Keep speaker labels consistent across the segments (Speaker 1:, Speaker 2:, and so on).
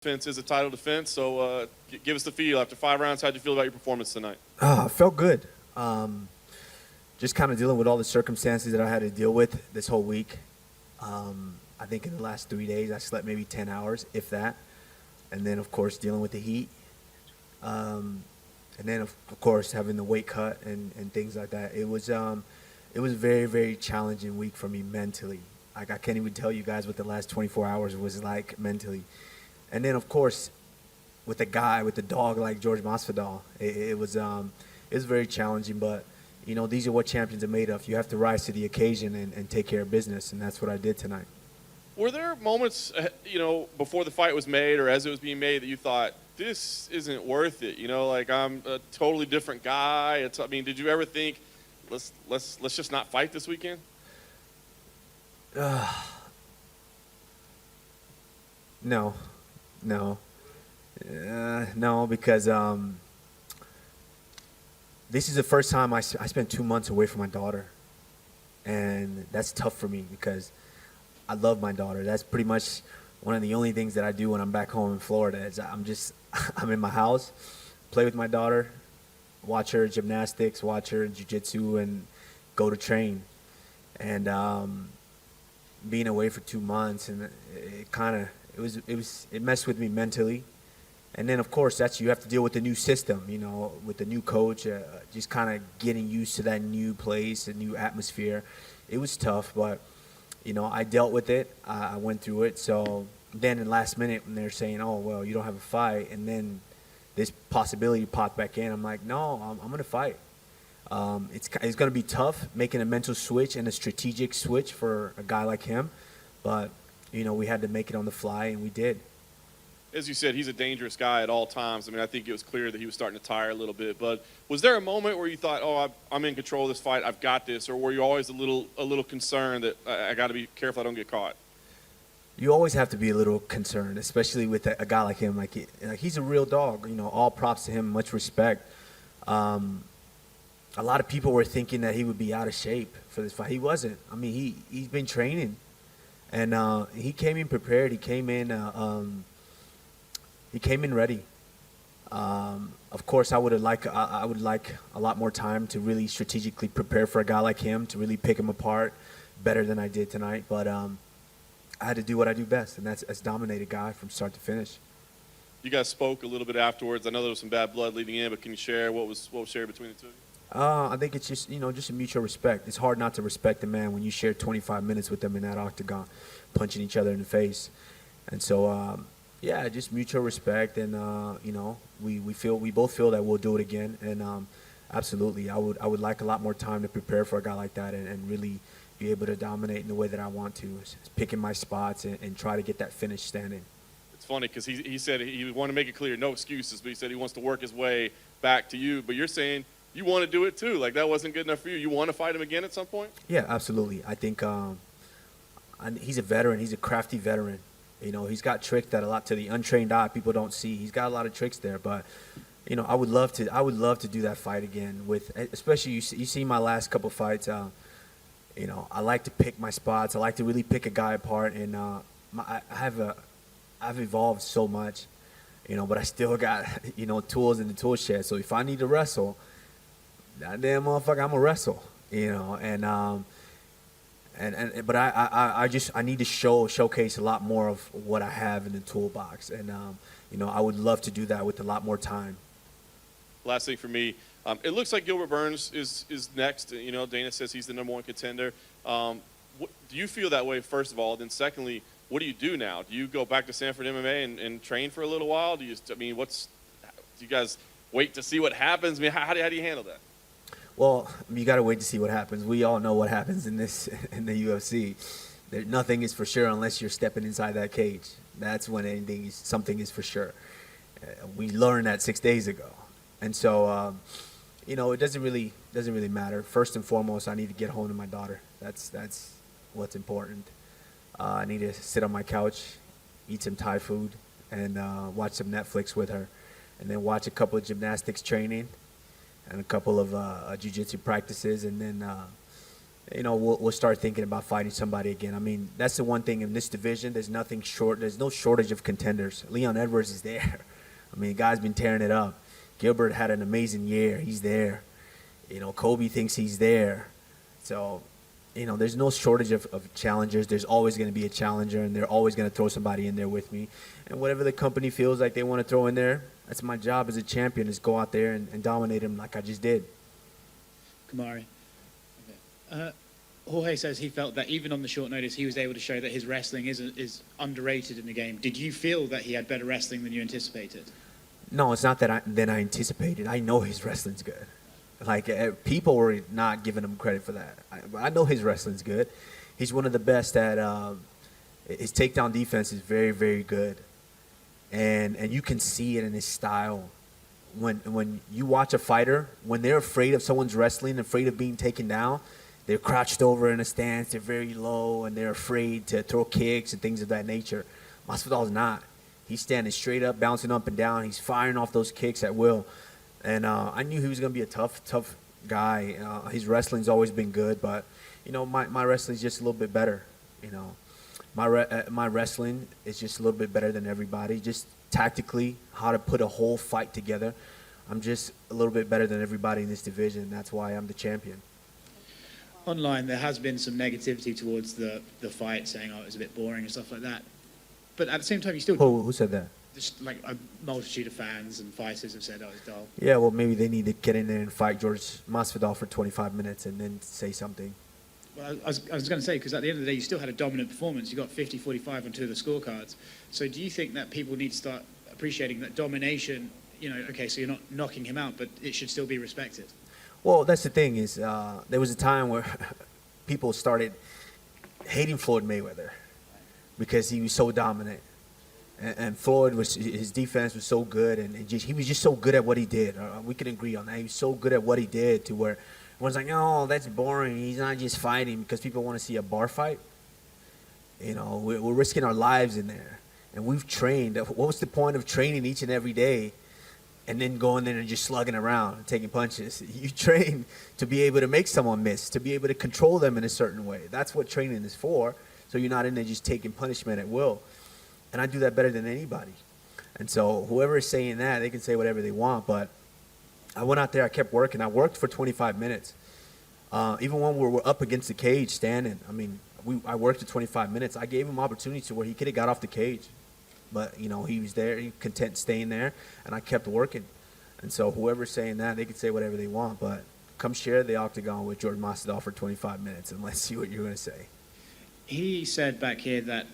Speaker 1: Defense is a title defense, so give us the feel. After 5 rounds, how'd you feel about your performance tonight?
Speaker 2: Felt good. Just kind of dealing with all the circumstances that I had to deal with this whole week. I think in the last 3 days, I slept maybe 10 hours, if that. And then, of course, dealing with the heat. And then, of course, having the weight cut and things like that. It was a very, very challenging week for me mentally. Like, I can't even tell you guys what the last 24 hours was like mentally. And then, of course, with a guy, with a dog like Jorge Masvidal, it was very challenging. But, you know, these are what champions are made of. You have to rise to the occasion and take care of business, and that's what I did tonight.
Speaker 1: Were there moments, before the fight was made or as it was being made that you thought, this isn't worth it? Like I'm a totally different guy. Did you ever think, let's just not fight this weekend?
Speaker 2: No. No, because this is the first time I spent 2 months away from my daughter. And that's tough for me because I love my daughter. That's pretty much one of the only things that I do when I'm back home in Florida is I'm in my house, play with my daughter, watch her gymnastics, watch her jiu-jitsu, and go to train. And being away for 2 months, and it messed with me mentally. And then, of course, you have to deal with the new system, with the new coach, just kind of getting used to that new place, a new atmosphere. It was tough, but, I dealt with it. I went through it. So then in the last minute when they're saying, oh, well, you don't have a fight, and then this possibility popped back in, I'm like, no, I'm going to fight. It's going to be tough making a mental switch and a strategic switch for a guy like him. But, we had to make it on the fly, and we did.
Speaker 1: As you said, he's a dangerous guy at all times. I think it was clear that he was starting to tire a little bit. But was there a moment where you thought, oh, I'm in control of this fight, I've got this? Or were you always a little concerned that I got to be careful I don't get caught?
Speaker 2: You always have to be a little concerned, especially with a guy like him. Like he's a real dog. All props to him, much respect. A lot of people were thinking that he would be out of shape for this fight. He wasn't. He's been training, and he came in prepared. He came in ready. Of course, I would like a lot more time to really strategically prepare for a guy like him, to really pick him apart better than I did tonight. But I had to do what I do best, and that's dominate a guy from start to finish.
Speaker 1: You guys spoke a little bit afterwards. I know there was some bad blood leading in, but can you share what was shared between the two of you?
Speaker 2: I think it's just just a mutual respect. It's hard not to respect a man when you share 25 minutes with them in that octagon, punching each other in the face, and so. Yeah, just mutual respect, and we both feel that we'll do it again, and absolutely, I would like a lot more time to prepare for a guy like that, and really be able to dominate in the way that I want to, picking my spots and try to get that finish standing.
Speaker 1: It's funny because he said he wanted to make it clear, no excuses, but he said he wants to work his way back to you. But you're saying you want to do it too. Like that wasn't good enough for you. You want to fight him again at some point?
Speaker 2: Yeah, absolutely. I think he's a veteran. He's a crafty veteran. He's got tricks that to the untrained eye people don't see. He's got a lot of tricks there, but I would love to do that fight again especially you see my last couple fights. I like to pick my spots. I like to really pick a guy apart, and I've evolved so much, but I still got tools in the tool shed. So if I need to wrestle, that damn motherfucker, I'm gonna wrestle, But I need to showcase a lot more of what I have in the toolbox, and I would love to do that with a lot more time.
Speaker 1: Last thing for me, it looks like Gilbert Burns is next. Dana says he's the #1 contender. Do you feel that way, first of all? Then secondly, what do you do now? Do you go back to Sanford MMA and train for a little while? Do you guys wait to see what happens? How do you handle that?
Speaker 2: Well, you got to wait to see what happens. We all know what happens in the UFC. Nothing is for sure unless you're stepping inside that cage. That's when something is for sure. We learned that 6 days ago, and so it doesn't really matter. First and foremost, I need to get home to my daughter. That's what's important. I need to sit on my couch, eat some Thai food, and watch some Netflix with her, and then watch a couple of gymnastics training and a couple of jiu-jitsu practices, and then we'll start thinking about fighting somebody again. I mean, that's the one thing in this division. There's no shortage of contenders. Leon Edwards is there. I mean, the guy's been tearing it up. Gilbert had an amazing year. He's there. Kobe thinks he's there. So, there's no shortage of challengers. There's always going to be a challenger, and they're always going to throw somebody in there with me. And whatever the company feels like they want to throw in there, that's my job as a champion, is go out there and dominate them like I just did.
Speaker 3: Kamaru. Jorge says he felt that even on the short notice, he was able to show that his wrestling is underrated in the game. Did you feel that he had better wrestling than you anticipated?
Speaker 2: No, it's not that I anticipated. I know his wrestling's good. People were not giving him credit for that. I know his wrestling's good. He's one of the best at his takedown defense is very, very good. And you can see it in his style. When you watch a fighter, when they're afraid of someone's wrestling, afraid of being taken down, they're crouched over in a stance, they're very low, and they're afraid to throw kicks and things of that nature. Masvidal's not. He's standing straight up, bouncing up and down. He's firing off those kicks at will. And I knew he was going to be a tough guy. His wrestling's always been good, but, my wrestling's just a little bit better. My wrestling is just a little bit better than everybody. Just tactically, how to put a whole fight together. I'm just a little bit better than everybody in this division. That's why I'm the champion.
Speaker 3: Online, there has been some negativity towards the fight, saying, it was a bit boring and stuff like that. But at the same time, you still...
Speaker 2: Who said that?
Speaker 3: Just like a multitude of fans and fighters have said, it's dull.
Speaker 2: Yeah, well, maybe they need to get in there and fight Jorge Masvidal for 25 minutes and then say something.
Speaker 3: Well, I was going to say, because at the end of the day, you still had a dominant performance. You got 50-45 on two of the scorecards. So do you think that people need to start appreciating that domination, okay, so you're not knocking him out, but it should still be respected? Well,
Speaker 2: that's the thing is there was a time where people started hating Floyd Mayweather because he was so dominant. And Floyd, his defense was so good, and he was just so good at what he did. We can agree on that. He was so good at what he did to where everyone's like, oh, that's boring. He's not just fighting because people want to see a bar fight. We're risking our lives in there. And we've trained. What was the point of training each and every day and then going there and just slugging around and taking punches? You train to be able to make someone miss, to be able to control them in a certain way. That's what training is for. So you're not in there just taking punishment at will. And I do that better than anybody. And so whoever is saying that, they can say whatever they want. But I went out there, I kept working. I worked for 25 minutes. Even when we were up against the cage standing, I worked for 25 minutes. I gave him opportunity to where he could have got off the cage. But, he was there, he was content staying there, and I kept working. And so whoever's saying that, they can say whatever they want. But come share the octagon with Jorge Masvidal for 25 minutes, and let's see what you're going to say.
Speaker 3: He said back here that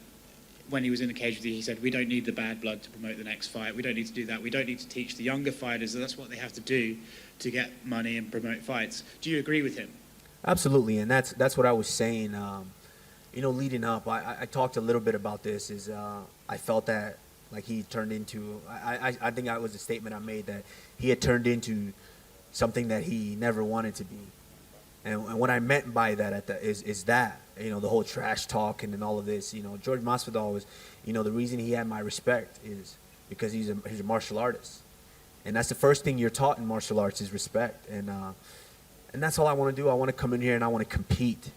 Speaker 3: when he was in the cage with you, he said, we don't need the bad blood to promote the next fight. We don't need to do that. We don't need to teach the younger fighters that that's what they have to do to get money and promote fights. Do you agree with him?
Speaker 2: Absolutely, and that's what I was saying. Leading up, I talked a little bit about this. I felt that he turned into. I think that was a statement I made, that he had turned into something that he never wanted to be. And what I meant by that is that, the whole trash talk and all of this, Jorge Masvidal was, the reason he had my respect is because he's a martial artist. And that's the first thing you're taught in martial arts is respect. And that's all I want to do. I want to come in here and I want to compete.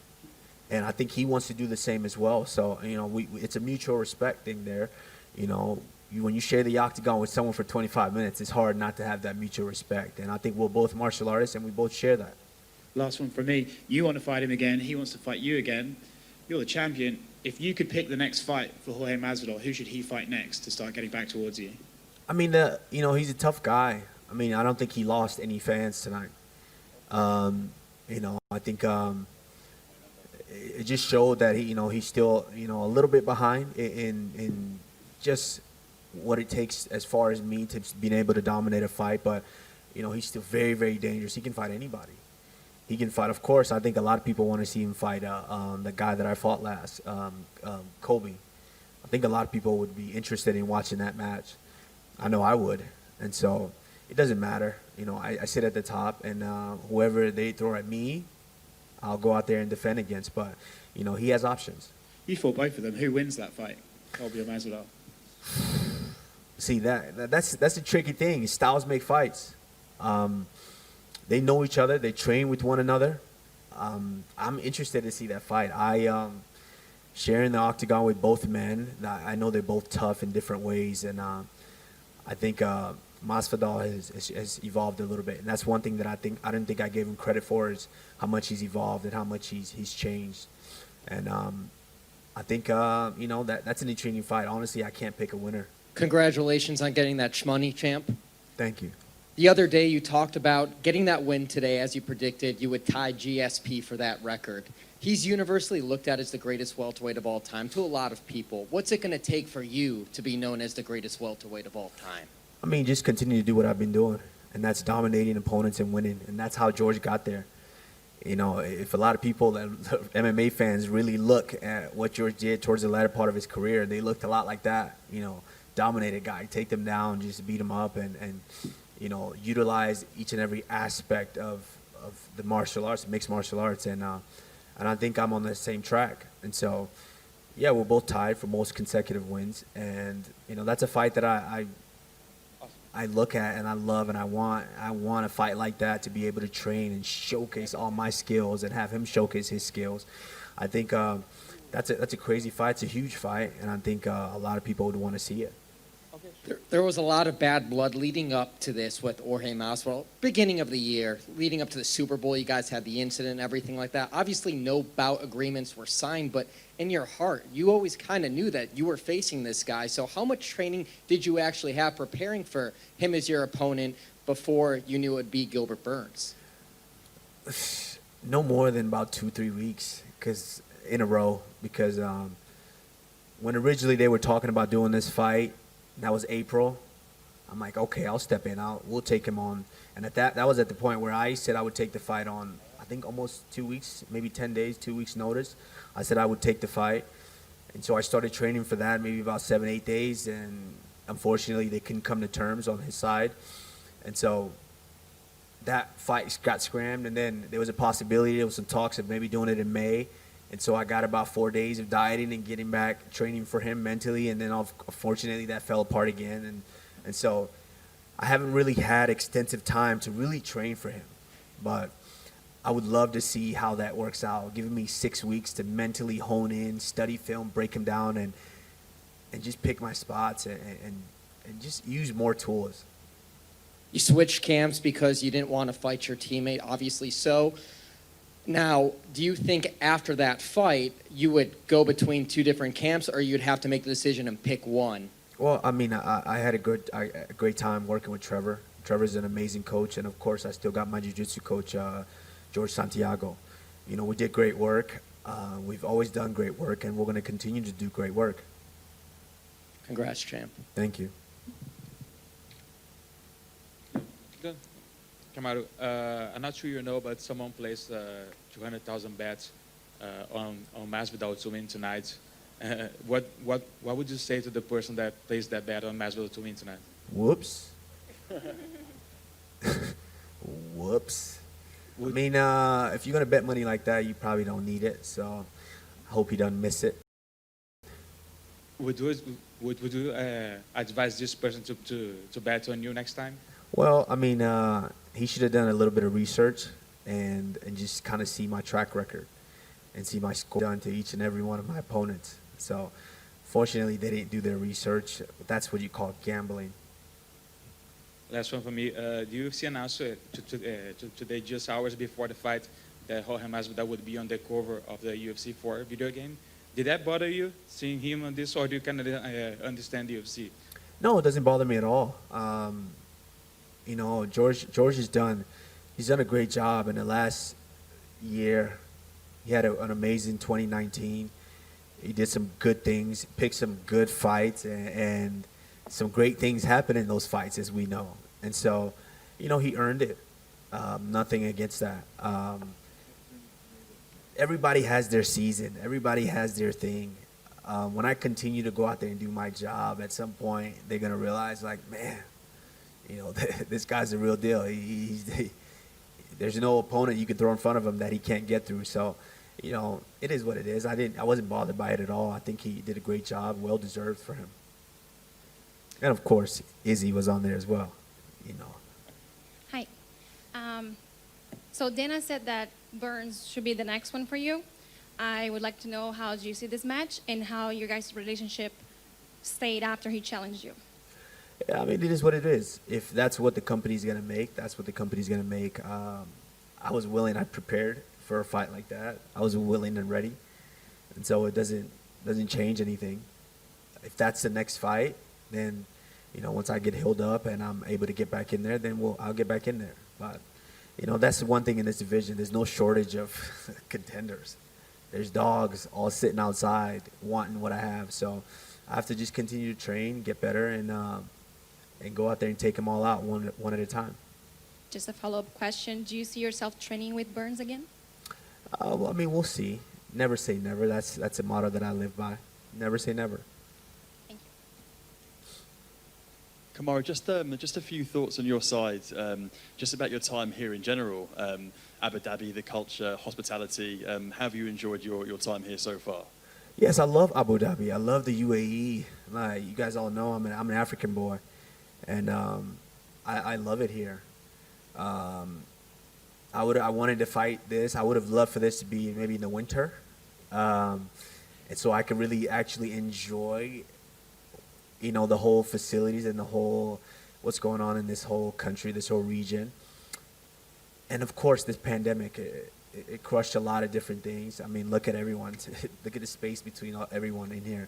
Speaker 2: And I think he wants to do the same as well. So, it's a mutual respect thing there. When you share the octagon with someone for 25 minutes, it's hard not to have that mutual respect. And I think we're both martial artists and we both share that.
Speaker 3: Last one from me. You want to fight him again. He wants to fight you again. You're the champion. If you could pick the next fight for Jorge Masvidal, who should he fight next to start getting back towards you?
Speaker 2: He's a tough guy. I don't think he lost any fans tonight. I think it just showed that he's still, a little bit behind in just what it takes as far as me to being able to dominate a fight. But, he's still very, very dangerous. He can fight anybody. He can fight. Of course, I think a lot of people want to see him fight the guy that I fought last, Kobe. I think a lot of people would be interested in watching that match. I know I would. And so it doesn't matter. I sit at the top, and whoever they throw at me, I'll go out there and defend against. But, he has options.
Speaker 3: You fought both of them. Who wins that fight, Kobe or Masvidal?
Speaker 2: See, that's a tricky thing. Styles make fights. They know each other. They train with one another. I'm interested to see that fight. Sharing the octagon with both men, I know they're both tough in different ways, and I think Masvidal has evolved a little bit, and that's one thing that I didn't think I gave him credit for, is how much he's evolved and how much he's changed. And I think that's an intriguing fight. Honestly, I can't pick a winner.
Speaker 4: Congratulations on getting that shmoney, champ.
Speaker 2: Thank you.
Speaker 4: The other day you talked about getting that win today. As you predicted, you would tie GSP for that record. He's universally looked at as the greatest welterweight of all time to a lot of people. What's it going to take for you to be known as the greatest welterweight of all time?
Speaker 2: I mean, just continue to do what I've been doing, and that's dominating opponents and winning, and that's how George got there. You know, if a lot of people, MMA fans, really look at what George did towards the latter part of his career, they looked a lot like that. You know, dominated guy, take them down, just beat them up, and you know, utilize each and every aspect of the martial arts, mixed martial arts, and I think I'm on the same track. And so, yeah, we're both tied for most consecutive wins, and you know, that's a fight that I look at and I love, and I want a fight like that to be able to train and showcase all my skills and have him showcase his skills. I think that's a crazy fight. It's a huge fight, and I think a lot of people would want to see it.
Speaker 4: There was a lot of bad blood leading up to this with Jorge Masvidal. Beginning of the year, leading up to the Super Bowl, you guys had the incident and everything like that. Obviously, no bout agreements were signed, but in your heart, you always kind of knew that you were facing this guy. So how much training did you actually have preparing for him as your opponent before you knew it would be Gilbert Burns?
Speaker 2: No more than about 2-3 weeks in a row, because when originally they were talking about doing this fight, that was April. I'm like, okay, I'll step in. We'll take him on. And that was at the point where I said I would take the fight on, I think almost 2 weeks, maybe 10 days, 2 weeks notice. I said I would take the fight. And so I started training for that maybe about 7-8 days. And unfortunately, they couldn't come to terms on his side. And so that fight got scrammed. And then there was a possibility, there was some talks of maybe doing it in May. And so I got about 4 days of dieting and getting back, training for him mentally. And then unfortunately that fell apart again. And so I haven't really had extensive time to really train for him. But I would love to see how that works out, giving me 6 weeks to mentally hone in, study film, break him down, and just pick my spots and just use more tools.
Speaker 4: You switched camps because you didn't want to fight your teammate, obviously so. Now, do you think after that fight you would go between two different camps, or you'd have to make the decision and pick one?
Speaker 2: Well, I mean, I had a great time working with Trevor. Trevor's an amazing coach, and of course I still got my jiu-jitsu coach, George Santiago. You know, we did great work. We've always done great work, and we're going to continue to do great work.
Speaker 4: Congrats, champ.
Speaker 2: Thank you.
Speaker 5: Good. Kamaru, I'm not sure you know, but someone placed 200,000 bets on Masvidal to win tonight. What would you say to the person that placed that bet on Masvidal to win tonight?
Speaker 2: Whoops. Whoops. I mean, if you're going to bet money like that, you probably don't need it. So I hope he doesn't miss it.
Speaker 5: Would you advise this person to bet on you next time?
Speaker 2: Well, I mean, he should have done a little bit of research and just kind of see my track record and see my score done to each and every one of my opponents. So fortunately, they didn't do their research. That's what you call gambling.
Speaker 5: Last one for me. The UFC announced today, just hours before the fight, that Jorge Masvidal would be on the cover of the UFC 4 video game. Did that bother you, seeing him on this, or do you kind of understand the UFC?
Speaker 2: No, it doesn't bother me at all. You know, George he's done a great job in the last year. He had an amazing 2019. He did some good things, picked some good fights, and some great things happened in those fights, as we know. And so, you know, he earned it. Nothing against that. Everybody has their season. Everybody has their thing. When I continue to go out there and do my job, at some point they're gonna realize, like, man, you know, this guy's the real deal. There's no opponent you can throw in front of him that he can't get through. So, you know, it is what it is. I wasn't bothered by it at all. I think he did a great job, well deserved for him. And of course, Izzy was on there as well, you know.
Speaker 6: Hi. So Dana said that Burns should be the next one for you. I would like to know how do you see this match and how your guys' relationship stayed after he challenged you.
Speaker 2: Yeah, I mean, it is what it is. If that's what the company's gonna make, that's what the company's gonna make. I was willing. I prepared for a fight like that. I was willing and ready, and so it doesn't change anything. If that's the next fight, then once I get healed up and I'm able to get back in there, then I'll get back in there. But that's the one thing in this division. There's no shortage of contenders. There's dogs all sitting outside wanting what I have. So I have to just continue to train, get better, and go out there and take them all out one at a time.
Speaker 6: Just a follow-up question. Do you see yourself training with Burns again?
Speaker 2: Well, I mean, we'll see. Never say never. That's a motto that I live by. Never say never.
Speaker 6: Thank you.
Speaker 7: Kamaru, just a few thoughts on your side, just about your time here in general. Abu Dhabi, the culture, hospitality. How have you enjoyed your time here so far?
Speaker 2: Yes, I love Abu Dhabi. I love the UAE. Like, you guys all know I'm an African boy, and I love it here. I wanted to fight this. I would have loved for this to be maybe in the winter, and so I could really actually enjoy, the whole facilities and the whole what's going on in this whole country, this whole region. And of course, this pandemic, it crushed a lot of different things. I mean, look at everyone. Look at the space between everyone in here.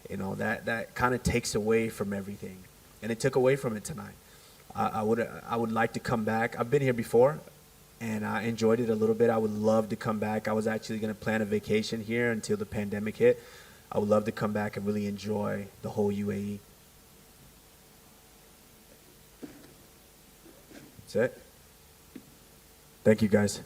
Speaker 2: That kind of takes away from everything, and it took away from it tonight. I would like to come back. I've been here before, and I enjoyed it a little bit. I would love to come back. I was actually going to plan a vacation here until the pandemic hit. I would love to come back and really enjoy the whole UAE. That's it. Thank you, guys.